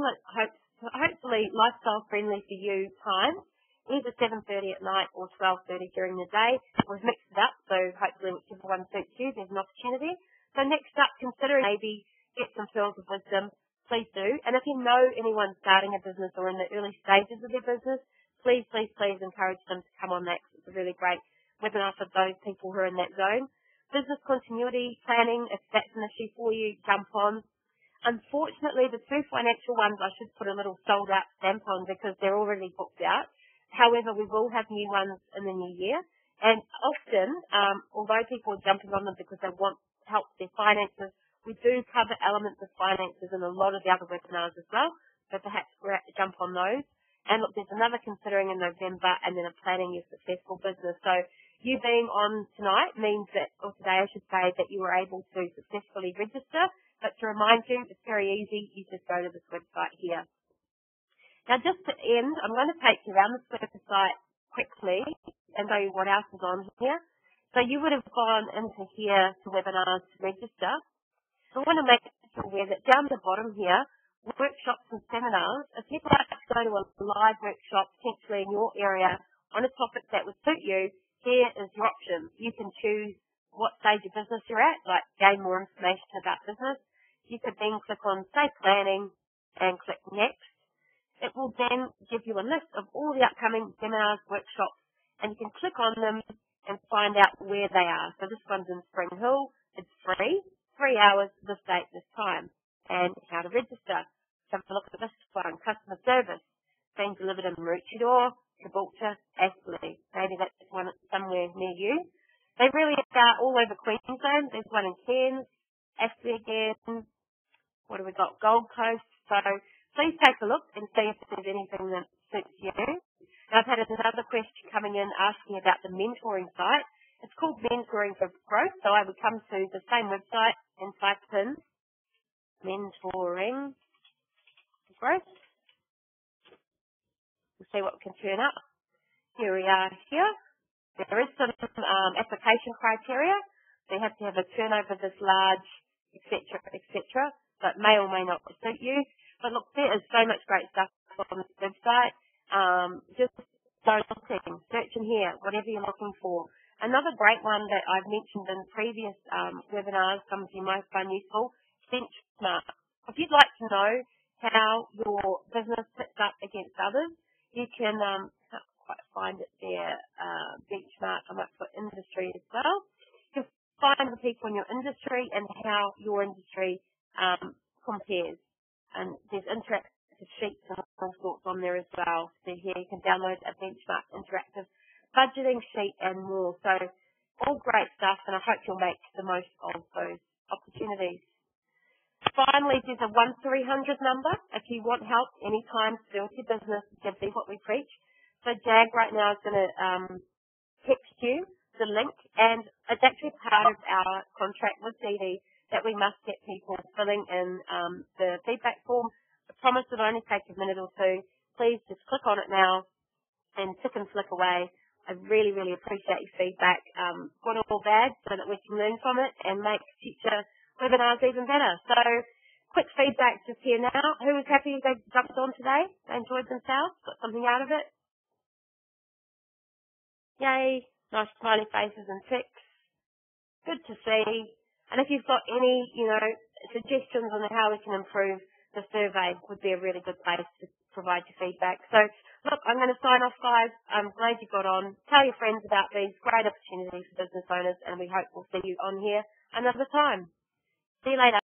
hopefully lifestyle friendly for you times, either 7:30 at night or 12:30 during the day. We've mixed it up, so hopefully whichever one suits you, there's an opportunity. So next up, consider maybe get some pearls of wisdom, please do. And if you know anyone starting a business or in the early stages of their business, please encourage them to come on that, because it's a really great webinar for those people who are in that zone. Business continuity planning, if that's an issue for you, jump on. Unfortunately, the two financial ones I should put a little sold out stamp on because they're already booked out. However, we will have new ones in the new year. And often, although people are jumping on them because they want help with their finances, we do cover elements of finances in a lot of the other webinars as well. So perhaps we're at to jump on those. And look, there's another considering in November and then a planning your successful business. So you being on tonight means that, or today I should say, that you were able to successfully register. But to remind you, it's very easy. You just go to this website here. Now, just to end, I'm going to take you around this website quickly and show you what else is on here. So you would have gone into here to webinars to register. So I want to make you aware that down the bottom here, workshops and seminars, if you'd like to go to a live workshop potentially in your area on a topic that would suit you, here is your options. You can choose what stage of business you're at, like gain more information about business. You could then click on say planning and click next. It will then give you a list of all the upcoming seminars, workshops, and you can click on them and find out where they are. So this one's in Spring Hill. It's free, 3 hours, this date, this time. And how to register. Have a look at this one, customer service, being delivered in Maroochydore, Gibraltar, Astley. Maybe that's one somewhere near you. They really are all over Queensland. There's one in Cairns, Ashley again. What have we got? Gold Coast. So please take a look and see if there's anything that suits you. Now, I've had another question coming in asking about the mentoring site. It's called Mentoring for Growth. So I would come to the same website and type in Mentoring for Growth. We'll see what can turn up. Here we are here. There is some application criteria. So you have to have a turnover this large, etc., etc. But may or may not suit you. But look, there is so much great stuff on this website. Just go looking, searching here, whatever you're looking for. Another great one that I've mentioned in previous webinars, some of you might find useful, benchmark. If you'd like to know how your business sits up against others, you can, can't quite find it there, benchmark, I might put industry as well. Just find the people in your industry and how your industry compares. And there's interactive sheets and all sorts on there as well. So here you can download a benchmark interactive budgeting sheet and more. So all great stuff, and I hope you'll make the most of those opportunities. Finally, there's a 1-300 number if you want help anytime to do with your business. Give these what we preach. So Jag right now is going to text you the link, and it's actually part of our contract with DD that we must get people filling in the feedback form. I promise it'll only take a minute or two. Please just click on it now and tick and flick away. I really, really appreciate your feedback, good or bad, so that we can learn from it and make future webinars even better. So, quick feedback just here now. Who was happy they jumped on today? They enjoyed themselves? Got something out of it? Yay. Nice smiley faces and ticks. Good to see. And if you've got any, suggestions on how we can improve, the survey would be a really good place to provide your feedback. So, look, I'm going to sign off, guys. I'm glad you got on. Tell your friends about these great opportunities for business owners, and we hope we'll see you on here another time. See you later.